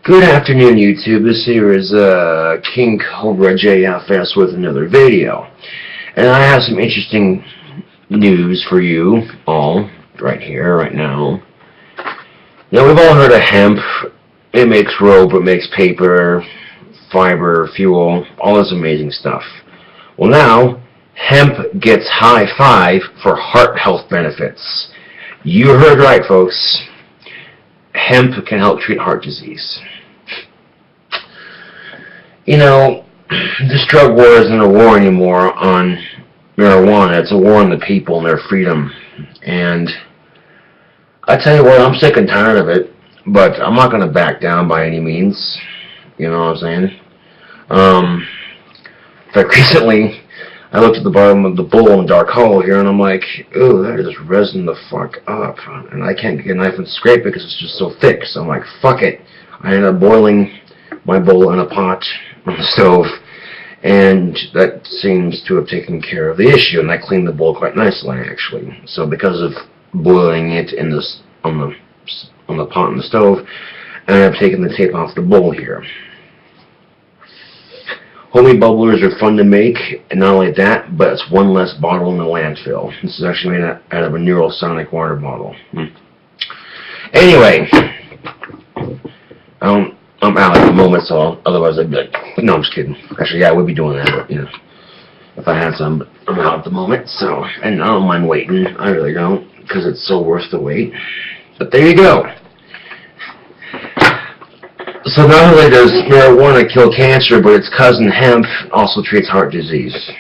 Good afternoon, YouTube. This here is KingCobraJFS with another video. And I have some interesting news for you all right here, right now. Now, we've all heard of hemp. It makes rope, it makes paper, fiber, fuel, all this amazing stuff. Well, now, hemp gets high five for heart health benefits. You heard right, folks. Hemp can help treat heart disease. You know, this drug war isn't a war anymore on marijuana. It's a war on the people and their freedom. And I tell you what, I'm sick and tired of it, but I'm not going to back down by any means. You know what I'm saying? In fact, recently, I looked at the bottom of the bowl in Dark Hollow here, and I'm like, ooh, that is resin the fuck up. And I can't get a knife and scrape it because it's just so thick. So I'm like, fuck it. I ended up boiling my bowl in a pot on the stove, and that seems to have taken care of the issue, and I cleaned the bowl quite nicely, actually. So because of boiling it in this on the pot in the stove, and I've taken the tape off the bowl here. Homemade bubblers are fun to make, and not only that, but it's one less bottle in the landfill. This is actually made out of a Neurosonic water bottle. Anyway, I'm out at the moment, so otherwise I'd be like, no, I'm just kidding. Actually, yeah, I would be doing that, but, you know, if I had some, but I'm out at the moment, so, and I don't mind waiting. I really don't, because it's so worth the wait. But there you go. So not only does marijuana kill cancer, but its cousin hemp also treats heart disease.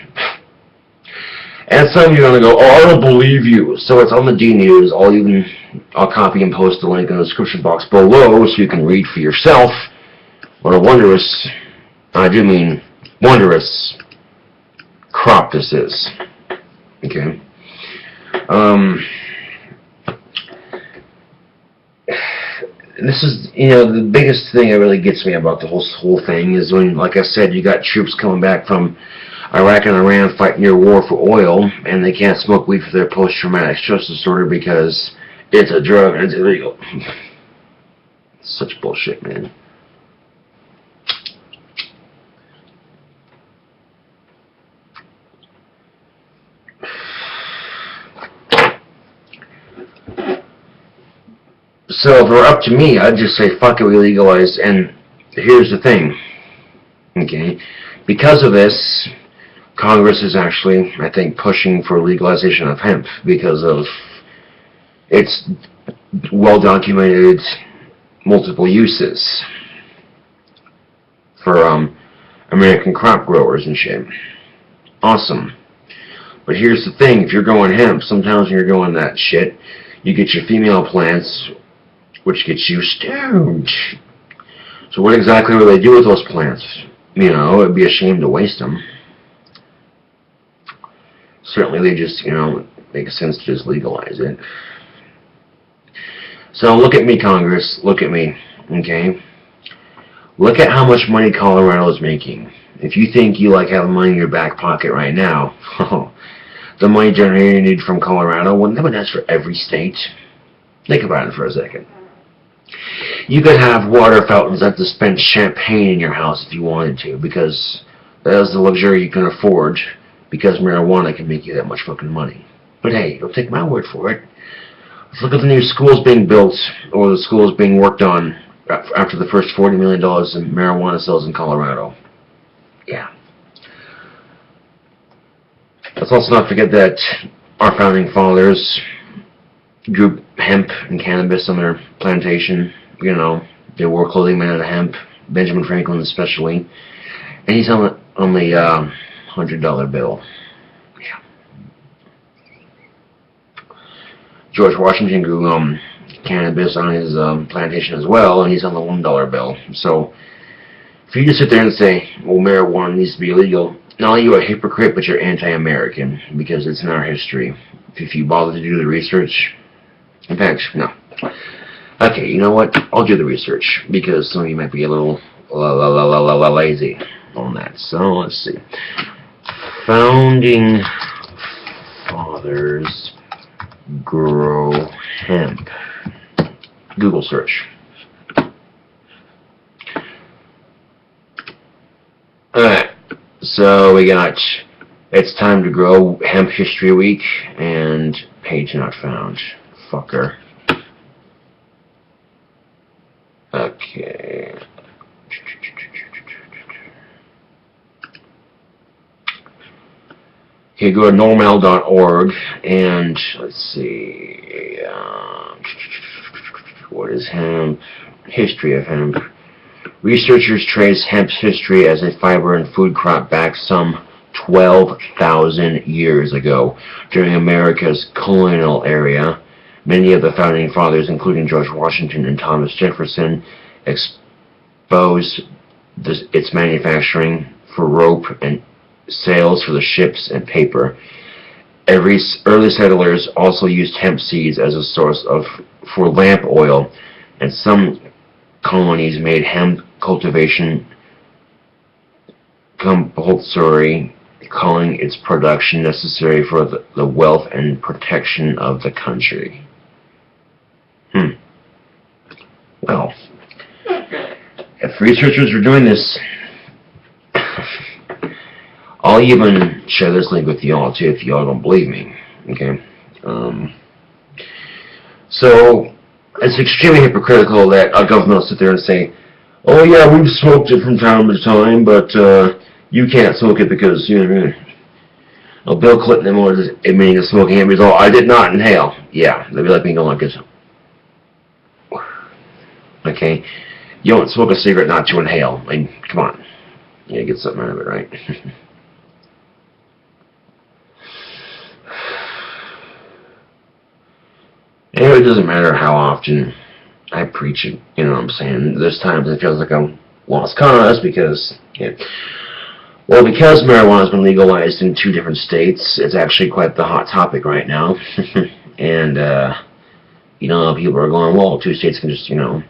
And some of you are going to go, oh, I don't believe you. So it's on the D News. I'll copy and post the link in the description box below so you can read for yourself what a wondrous, I do mean wondrous, crop this is. Okay? This is, you know, the biggest thing that really gets me about the whole thing is when, like I said, you got troops coming back from Iraq and Iran fighting your war for oil, and they can't smoke weed for their post-traumatic stress disorder because it's a drug and it's illegal. Such bullshit, man. So if it were up to me, I'd just say, fuck it, we legalize. And here's the thing, okay? Because of this, Congress is actually, I think, pushing for legalization of hemp because of its well-documented multiple uses for American crop growers and shit. Awesome. But here's the thing, if you're growing hemp, sometimes when you're growing that shit, you get your female plants, which gets you stoned. So what exactly will they do with those plants? You know, it'd be a shame to waste them. Certainly they just, you know, make sense to just legalize it. So look at me, Congress. Look at me, okay? Look at how much money Colorado is making. If you think you like having money in your back pocket right now, the money generated from Colorado, well, that's for every state. Think about it for a second. You could have water fountains that dispense champagne in your house if you wanted to, because that is the luxury you can afford, because marijuana can make you that much fucking money. But hey, don't take my word for it. Let's look at the new schools being built, or the schools being worked on after the first $40 million in marijuana sales in Colorado. Yeah. Let's also not forget that our founding fathers grew hemp and cannabis on their plantation. You know, they wore clothing made out of hemp. Benjamin Franklin especially. And he's on the $100 bill. Yeah. George Washington grew cannabis on his plantation as well, and he's on the $1 bill. So, if you just sit there and say, well, marijuana needs to be illegal, not only are you a hypocrite, but you're anti-American, because it's in our history. If you bother to do the research, in fact, no. Okay, you know what? I'll do the research, because some of you might be a little lazy on that. So, let's see. Founding Fathers grow hemp. Google search. Alright, so we got It's Time to Grow Hemp History Week and page not found. Fucker. Okay. Okay, go to normal.org and let's see. What is hemp? History of hemp. Researchers trace hemp's history as a fiber and food crop back some 12,000 years ago. During America's colonial era, many of the founding fathers, including George Washington and Thomas Jefferson, exposed its manufacturing for rope and sails for the ships and paper. Early settlers also used hemp seeds as a source for lamp oil, and some colonies made hemp cultivation compulsory, calling its production necessary for the wealth and protection of the country. Well, if researchers are doing this, I'll even share this link with y'all too if y'all don't believe me. Okay. So it's extremely hypocritical that a government will sit there and say, "Oh yeah, we've smoked it from time to time, but you can't smoke it because you know." Well, Bill Clinton was admitting to smoking it. He's all, "I did not inhale." Yeah, they'd be like me going like this. Okay, you don't smoke a cigarette not to inhale. I mean, come on, yeah, get something out of it, right? Anyway, it doesn't matter how often I preach it, you know what I'm saying? There's times it feels like I'm lost cause because, because marijuana has been legalized in 2 different states, it's actually quite the hot topic right now. And, people are going, well, 2 states can just, The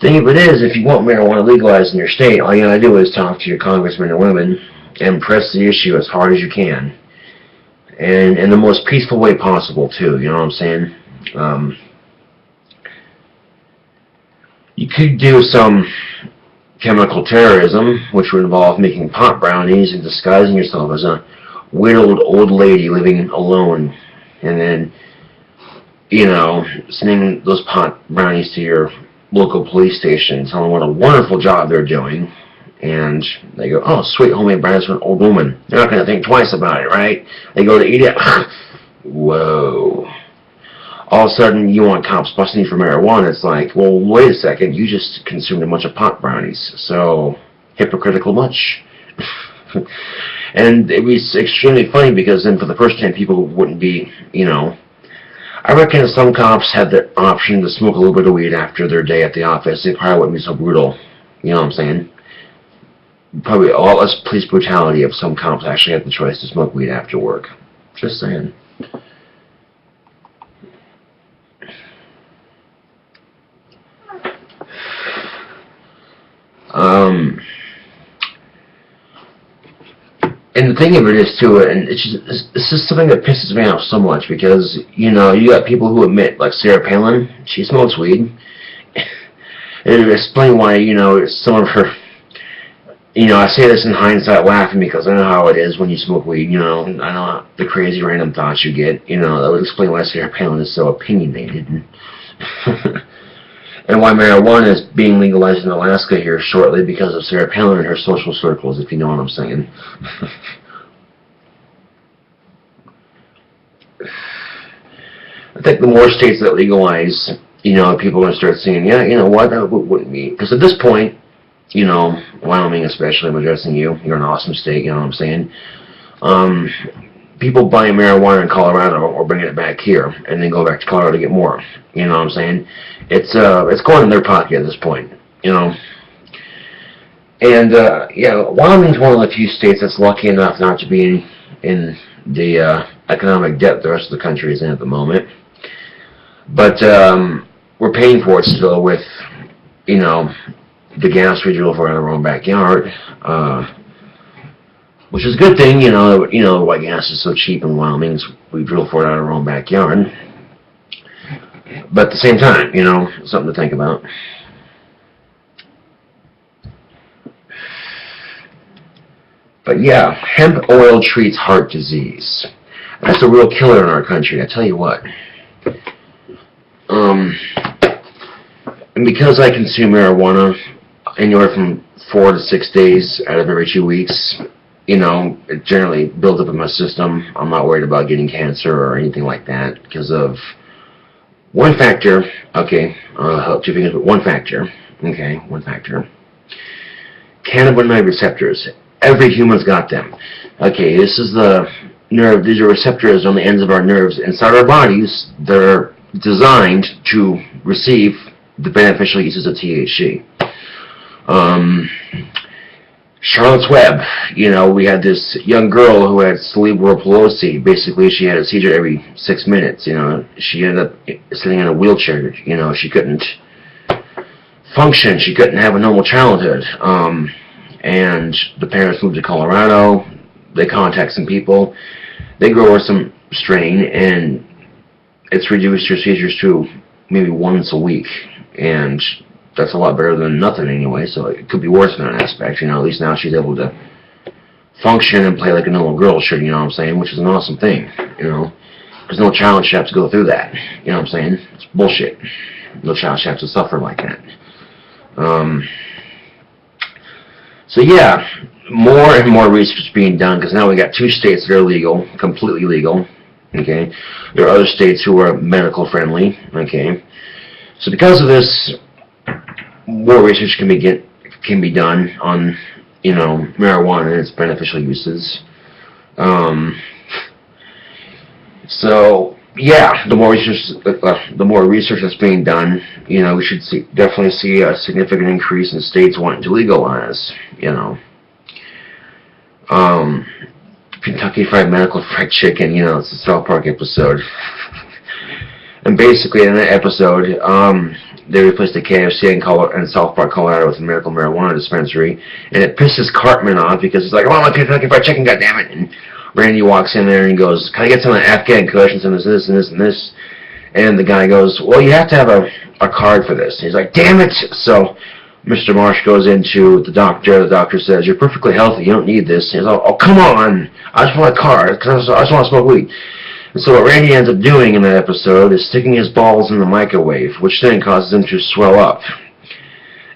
thing of it is, if you want marijuana legalized in your state, all you gotta do is talk to your congressmen and women and press the issue as hard as you can. And in the most peaceful way possible, too, you know what I'm saying? You could do some chemical terrorism, which would involve making pot brownies and disguising yourself as a widowed old lady living alone, and then, sending those pot brownies to your local police station, telling them what a wonderful job they're doing, and they go, "Oh, sweet homemade brownies for an old woman." They're not going to think twice about it, right? They go to eat it. Whoa. All of a sudden, you want cops busting you for marijuana. It's like, well, wait a second. You just consumed a bunch of pot brownies. So, hypocritical much. And it was extremely funny because then for the first time, people wouldn't be, I reckon if some cops had the option to smoke a little bit of weed after their day at the office, they probably wouldn't be so brutal. You know what I'm saying? Probably a lot less police brutality if some cops actually had the choice to smoke weed after work. Just saying. And the thing of it is, too, and it's just something that pisses me off so much because, you got people who admit, like Sarah Palin, she smokes weed. And explain why, some of her, I say this in hindsight laughing because I know how it is when you smoke weed, I know the crazy random thoughts you get, that would explain why Sarah Palin is so opinionated. And why marijuana is being legalized in Alaska here shortly because of Sarah Palin and her social circles, if you know what I'm saying. I think the more states that legalize, people are going to start saying, yeah, you know what, that wouldn't be. Because at this point, Wyoming especially, I'm addressing you, you're an awesome state, you know what I'm saying. People buying marijuana in Colorado or bringing it back here and then go back to Colorado to get more. You know what I'm saying? It's going in their pocket at this point. And Wyoming's one of the few states that's lucky enough not to be in the economic debt the rest of the country is in at the moment. But we're paying for it still with, the gas we drill for in our own backyard. Which is a good thing, why gas is so cheap in Wyoming. We drill for it out of our own backyard. But at the same time, something to think about. But yeah, hemp oil treats heart disease. That's a real killer in our country, I tell you what. And because I consume marijuana anywhere from 4 to 6 days out of every 2 weeks, you know, it generally builds up in my system. I'm not worried about getting cancer or anything like that because of one factor. Okay, two fingers, but one factor. Okay, one factor. Cannabinoid receptors. Every human's got them. Okay, this is the nerve. These are receptors on the ends of our nerves inside our bodies that are designed to receive the beneficial uses of THC. Charlotte's Web, you know, we had this young girl who had cerebral palsy. Basically, she had a seizure every 6 minutes, you know. She ended up sitting in a wheelchair, you know. She couldn't function. She couldn't have a normal childhood. And the parents moved to Colorado. They contact some people. They grow her some strain, and it's reduced her seizures to maybe once a week. And that's a lot better than nothing anyway, so it could be worse in that aspect, you know. At least now she's able to function and play like a normal girl should, you know what I'm saying, which is an awesome thing, you know, because no child should have to go through that, you know what I'm saying. It's bullshit. No child should have to suffer like that. So yeah, more and more research is being done, because now we got 2 states that are legal, completely legal, okay. There are other states who are medical friendly, okay. So because of this, more research can be done on, you know, marijuana and its beneficial uses. So yeah, the more research that's being done, you know, we should definitely see a significant increase in states wanting to legalize, you know. Kentucky Fried Medical Fried Chicken, you know, it's a South Park episode. And basically in that episode, they replaced the KFC in South Park, Colorado with a medical marijuana dispensary, and it pisses Cartman off because he's like, "I want my Kentucky Fried Chicken, goddammit!" And Randy walks in there and goes, "Can I get some of the Afghan Kush and some of this and this and this?" And the guy goes, "Well, you have to have a card for this." And he's like, "Damn it!" So Mr. Marsh goes into the doctor. The doctor says, "You're perfectly healthy. You don't need this." And he's like, "Oh, come on! I just want a card because I just want to smoke weed." And so what Randy ends up doing in that episode is sticking his balls in the microwave, which then causes them to swell up.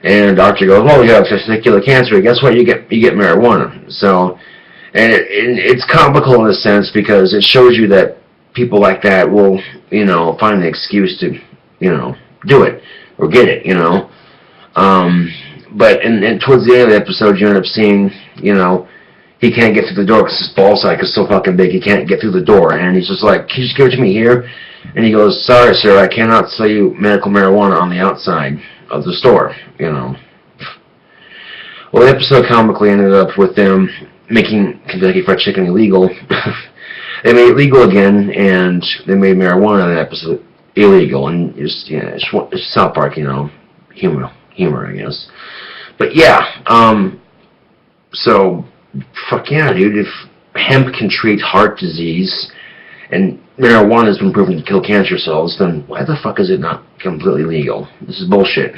And the doctor goes, "Well, you have testicular cancer. Guess what? You get marijuana." So, and it's comical in a sense because it shows you that people like that will, you know, find the excuse to, you know, do it or get it, you know. But and towards the end of the episode, you end up seeing, you know, he can't get through the door because his ballsack is so fucking big he can't get through the door. And he's just like, "Can you just give it to me here?" And he goes, "Sorry, sir, I cannot sell you medical marijuana on the outside of the store," you know. Well, the episode comically ended up with them making Kentucky Fried Chicken illegal. They made it legal again, and they made marijuana in that episode illegal. And it's, yeah, it's South Park, you know, humor, I guess. But yeah, so fuck yeah, dude. If hemp can treat heart disease and marijuana has been proven to kill cancer cells, then why the fuck is it not completely legal? This is bullshit.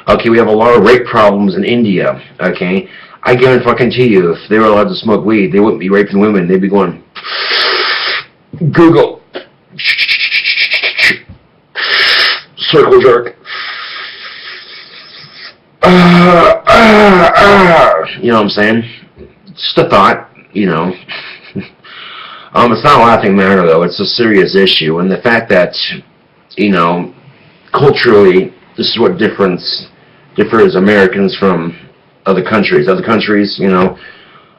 Okay, we have a lot of rape problems in India, okay? I guarantee you, if they were allowed to smoke weed, they wouldn't be raping women. They'd be going, Google, circle jerk. You know what I'm saying? Just a thought, you know. It's not a laughing matter, though. It's a serious issue. And the fact that, you know, culturally, this is what differs Americans from other countries. You know.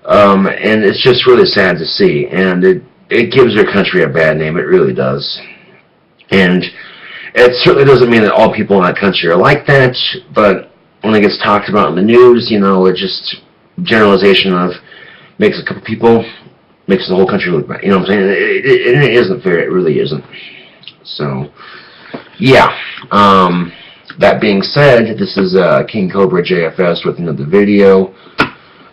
And it's just really sad to see. And it gives their country a bad name. It really does. And it certainly doesn't mean that all people in that country are like that, but when it gets talked about in the news, you know, it just generalization of makes a couple people, makes the whole country look bad. You know what I'm saying? It isn't fair. It really isn't. So, yeah. That being said, this is KingCobraJFS with another video.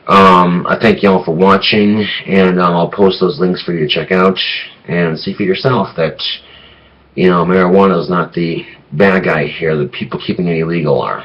I thank y'all for watching, and I'll post those links for you to check out and see for yourself that, you know, marijuana is not the bad guy here. The people keeping it illegal are.